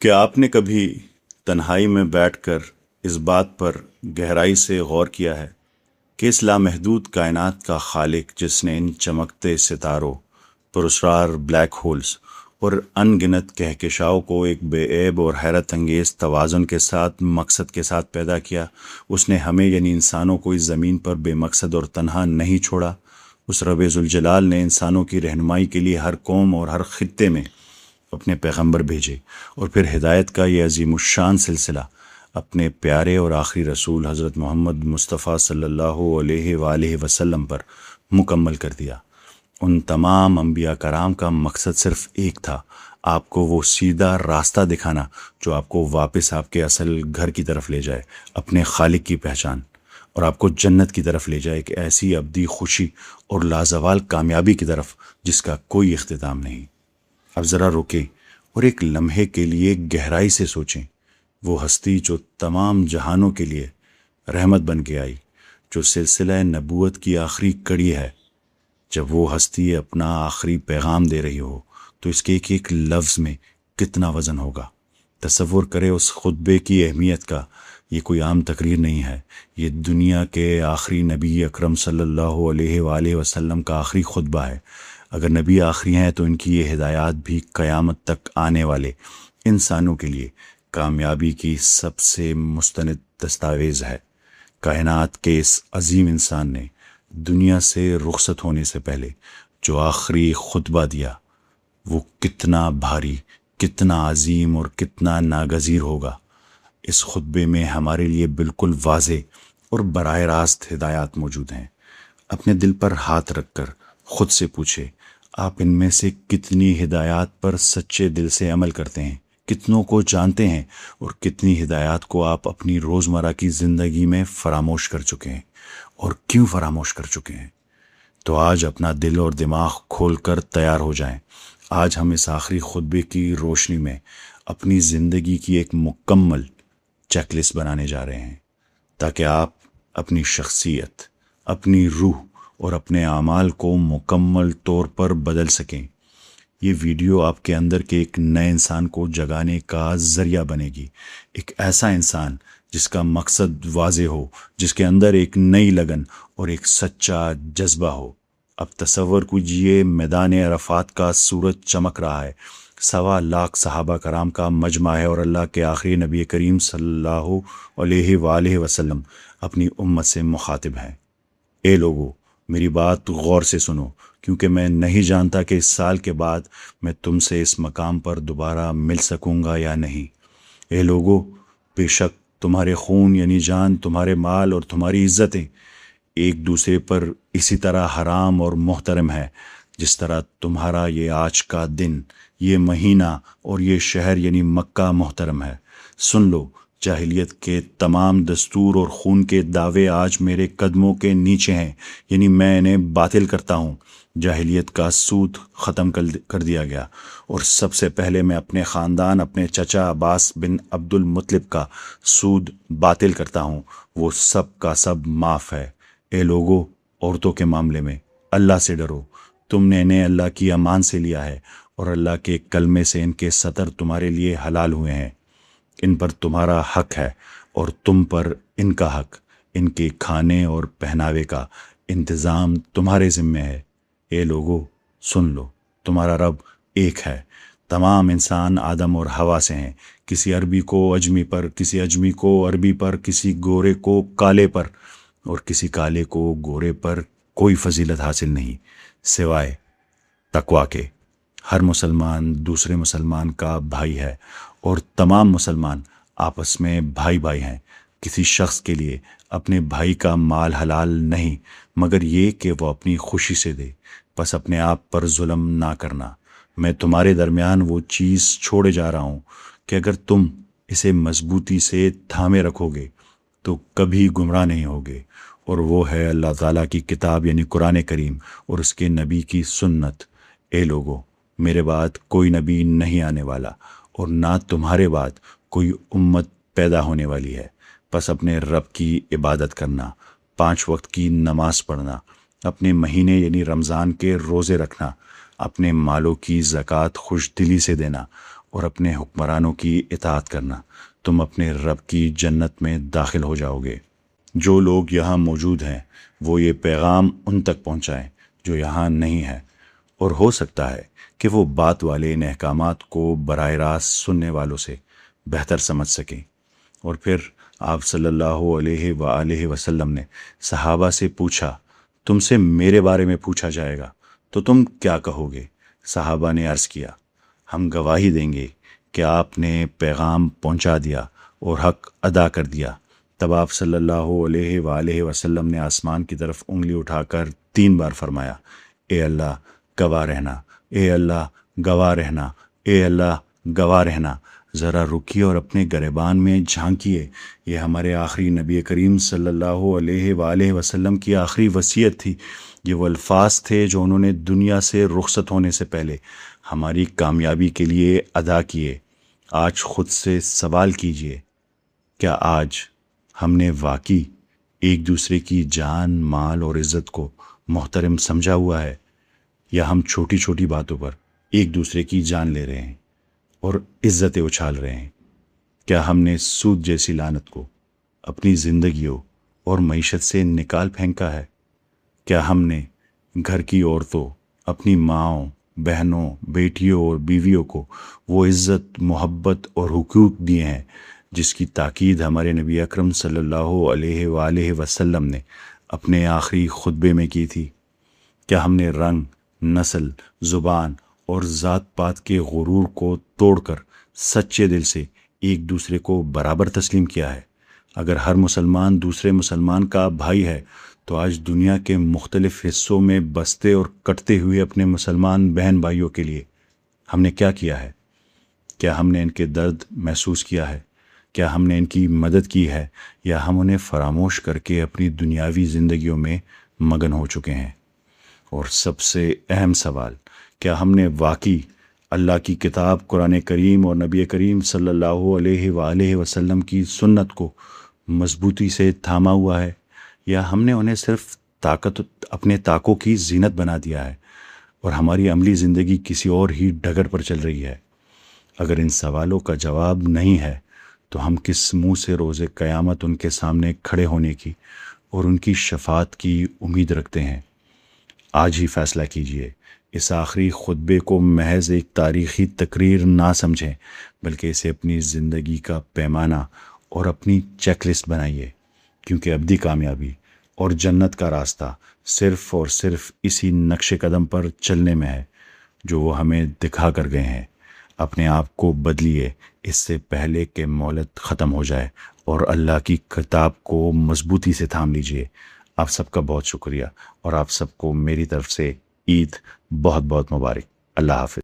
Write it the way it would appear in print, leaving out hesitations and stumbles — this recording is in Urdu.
کیا آپ نے کبھی تنہائی میں بیٹھ کر اس بات پر گہرائی سے غور کیا ہے کہ اس لامحدود کائنات کا خالق، جس نے ان چمکتے ستاروں، پراسرار بلیک ہولز اور ان گنت کہکشاؤں کو ایک بے عیب اور حیرت انگیز توازن کے ساتھ مقصد کے ساتھ پیدا کیا، اس نے ہمیں یعنی انسانوں کو اس زمین پر بے مقصد اور تنہا نہیں چھوڑا۔ اس رب ذوالجلال نے انسانوں کی رہنمائی کے لیے ہر قوم اور ہر خطے میں اپنے پیغمبر بھیجے، اور پھر ہدایت کا یہ عظیم الشان سلسلہ اپنے پیارے اور آخری رسول حضرت محمد مصطفیٰ صلی اللہ علیہ وآلہ وسلم پر مکمل کر دیا۔ ان تمام انبیاء کرام کا مقصد صرف ایک تھا، آپ کو وہ سیدھا راستہ دکھانا جو آپ کو واپس آپ کے اصل گھر کی طرف لے جائے، اپنے خالق کی پہچان، اور آپ کو جنت کی طرف لے جائے، کہ ایسی ابدی خوشی اور لازوال کامیابی کی طرف جس کا کوئی اختتام نہیں۔ اب ذرا رکیں اور ایک لمحے کے لیے گہرائی سے سوچیں، وہ ہستی جو تمام جہانوں کے لیے رحمت بن کے آئی، جو سلسلہ نبوت کی آخری کڑی ہے۔ جب وہ ہستی اپنا آخری پیغام دے رہی ہو تو اس کے ایک ایک لفظ میں کتنا وزن ہوگا۔ تصور کرے اس خطبے کی اہمیت کا۔ یہ کوئی عام تقریر نہیں ہے، یہ دنیا کے آخری نبی اکرم صلی اللہ علیہ وآلہ وسلم کا آخری خطبہ ہے۔ اگر نبی آخری ہیں تو ان کی یہ ہدایات بھی قیامت تک آنے والے انسانوں کے لیے کامیابی کی سب سے مستند دستاویز ہے۔ کائنات کے اس عظیم انسان نے دنیا سے رخصت ہونے سے پہلے جو آخری خطبہ دیا، وہ کتنا بھاری، کتنا عظیم اور کتنا ناگزیر ہوگا۔ اس خطبے میں ہمارے لیے بالکل واضح اور براہ راست ہدایات موجود ہیں۔ اپنے دل پر ہاتھ رکھ کر خود سے پوچھے، آپ ان میں سے کتنی ہدایات پر سچے دل سے عمل کرتے ہیں، کتنوں کو جانتے ہیں، اور کتنی ہدایات کو آپ اپنی روزمرہ کی زندگی میں فراموش کر چکے ہیں، اور کیوں فراموش کر چکے ہیں؟ تو آج اپنا دل اور دماغ کھول کر تیار ہو جائیں۔ آج ہم اس آخری خطبے کی روشنی میں اپنی زندگی کی ایک مکمل چیک لسٹ بنانے جا رہے ہیں، تاکہ آپ اپنی شخصیت، اپنی روح اور اپنے اعمال کو مکمل طور پر بدل سکیں۔ یہ ویڈیو آپ کے اندر کے ایک نئے انسان کو جگانے کا ذریعہ بنے گی، ایک ایسا انسان جس کا مقصد واضح ہو، جس کے اندر ایک نئی لگن اور ایک سچا جذبہ ہو۔ اب تصور کیجیے، میدان عرفات کا سورج چمک رہا ہے، 1.25 صحابہ کرام کا مجمع ہے، اور اللہ کے آخری نبی کریم صلی اللہ علیہ وآلہ وسلم اپنی امت سے مخاطب ہیں۔ اے لوگو، میری بات غور سے سنو، کیونکہ میں نہیں جانتا کہ اس سال کے بعد میں تم سے اس مقام پر دوبارہ مل سکوں گا یا نہیں۔ اے لوگو، بے شک تمہارے خون یعنی جان، تمہارے مال اور تمہاری عزتیں ایک دوسرے پر اسی طرح حرام اور محترم ہے جس طرح تمہارا یہ آج کا دن، یہ مہینہ اور یہ شہر یعنی مکہ محترم ہے۔ سن لو، جاہلیت کے تمام دستور اور خون کے دعوے آج میرے قدموں کے نیچے ہیں، یعنی میں انہیں باطل کرتا ہوں۔ جاہلیت کا سود ختم کر دیا گیا، اور سب سے پہلے میں اپنے خاندان، اپنے چچا عباس بن عبد المطلب کا سود باطل کرتا ہوں، وہ سب کا سب معاف ہے۔ اے لوگو، عورتوں کے معاملے میں اللہ سے ڈرو، تم نے انہیں اللہ کی امان سے لیا ہے، اور اللہ کے کلمے سے ان کے سطر تمہارے لیے حلال ہوئے ہیں۔ ان پر تمہارا حق ہے اور تم پر ان کا حق، ان کے کھانے اور پہناوے کا انتظام تمہارے ذمے ہے۔ اے لوگو، سن لو، تمہارا رب ایک ہے۔ تمام انسان آدم اور حوا سے ہیں، کسی عربی کو اجمی پر، کسی اجمی کو عربی پر، کسی گورے کو کالے پر، اور کسی کالے کو گورے پر کوئی فضیلت حاصل نہیں سوائے تقویٰ کے۔ ہر مسلمان دوسرے مسلمان کا بھائی ہے، اور تمام مسلمان آپس میں بھائی بھائی ہیں۔ کسی شخص کے لیے اپنے بھائی کا مال حلال نہیں، مگر یہ کہ وہ اپنی خوشی سے دے۔ بس اپنے آپ پر ظلم نہ کرنا۔ میں تمہارے درمیان وہ چیز چھوڑے جا رہا ہوں کہ اگر تم اسے مضبوطی سے تھامے رکھو گے تو کبھی گمراہ نہیں ہوگے، اور وہ ہے اللہ تعالیٰ کی کتاب یعنی قرآن کریم اور اس کے نبی کی سنت۔ اے لوگو، میرے بعد کوئی نبی نہیں آنے والا، اور نہ تمہارے بعد کوئی امت پیدا ہونے والی ہے۔ بس اپنے رب کی عبادت کرنا، 5 وقت کی نماز پڑھنا، اپنے مہینے یعنی رمضان کے روزے رکھنا، اپنے مالوں کی زکوٰۃ خوش دلی سے دینا، اور اپنے حکمرانوں کی اطاعت کرنا، تم اپنے رب کی جنت میں داخل ہو جاؤ گے۔ جو لوگ یہاں موجود ہیں وہ یہ پیغام ان تک پہنچائیں جو یہاں نہیں ہے، اور ہو سکتا ہے کہ وہ بات والے ان احکامات کو براہ راست سننے والوں سے بہتر سمجھ سکیں۔ اور پھر آپ صلی اللہ علیہ وآلہ وسلم نے صحابہ سے پوچھا، تم سے میرے بارے میں پوچھا جائے گا تو تم کیا کہو گے؟ صحابہ نے عرض کیا، ہم گواہی دیں گے کہ آپ نے پیغام پہنچا دیا اور حق ادا کر دیا۔ تب آپ صلی اللہ علیہ وآلہ وسلم نے آسمان کی طرف انگلی اٹھا کر 3 بار فرمایا، اے اللہ گواہ رہنا، اے اللہ گواہ رہنا، اے اللہ گواہ رہنا۔ ذرا رکیے اور اپنے گریبان میں جھانکیے، یہ ہمارے آخری نبی کریم صلی اللہ علیہ وآلہ وسلم کی آخری وصیت تھی۔ یہ وہ الفاظ تھے جو انہوں نے دنیا سے رخصت ہونے سے پہلے ہماری کامیابی کے لیے ادا کیے۔ آج خود سے سوال کیجئے، کیا آج ہم نے واقعی ایک دوسرے کی جان، مال اور عزت کو محترم سمجھا ہوا ہے، یا ہم چھوٹی چھوٹی باتوں پر ایک دوسرے کی جان لے رہے ہیں اور عزتیں اچھال رہے ہیں؟ کیا ہم نے سود جیسی لعنت کو اپنی زندگیوں اور معیشت سے نکال پھینکا ہے؟ کیا ہم نے گھر کی عورتوں، اپنی ماؤں، بہنوں، بیٹیوں اور بیویوں کو وہ عزت، محبت اور حقوق دیے ہیں جس کی تاکید ہمارے نبی اکرم صلی اللہ علیہ وآلہ وسلم نے اپنے آخری خطبے میں کی تھی؟ کیا ہم نے رنگ، نسل، زبان اور ذات پات کے غرور کو توڑ کر سچے دل سے ایک دوسرے کو برابر تسلیم کیا ہے؟ اگر ہر مسلمان دوسرے مسلمان کا بھائی ہے تو آج دنیا کے مختلف حصوں میں بستے اور کٹتے ہوئے اپنے مسلمان بہن بھائیوں کے لیے ہم نے کیا کیا ہے؟ کیا ہم نے ان کے درد محسوس کیا ہے؟ کیا ہم نے ان کی مدد کی ہے، یا ہم انہیں فراموش کر کے اپنی دنیاوی زندگیوں میں مگن ہو چکے ہیں؟ اور سب سے اہم سوال، کیا ہم نے واقعی اللہ کی کتاب قرآن کریم اور نبی کریم صلی اللہ علیہ وآلہ وسلم کی سنت کو مضبوطی سے تھاما ہوا ہے، یا ہم نے انہیں صرف اپنے طاقوں کی زینت بنا دیا ہے اور ہماری عملی زندگی کسی اور ہی ڈگر پر چل رہی ہے؟ اگر ان سوالوں کا جواب نہیں ہے تو ہم کس منہ سے روز قیامت ان کے سامنے کھڑے ہونے کی اور ان کی شفاعت کی امید رکھتے ہیں؟ آج ہی فیصلہ کیجئے۔ اس آخری خطبے کو محض ایک تاریخی تقریر نہ سمجھیں، بلکہ اسے اپنی زندگی کا پیمانہ اور اپنی چیک لسٹ بنائیے، کیونکہ ابدی کامیابی اور جنت کا راستہ صرف اور صرف اسی نقش قدم پر چلنے میں ہے جو وہ ہمیں دکھا کر گئے ہیں۔ اپنے آپ کو بدلیے اس سے پہلے کہ مہلت ختم ہو جائے، اور اللہ کی کتاب کو مضبوطی سے تھام لیجئے۔ آپ سب کا بہت شکریہ، اور آپ سب کو میری طرف سے عید بہت بہت مبارک۔ اللہ حافظ۔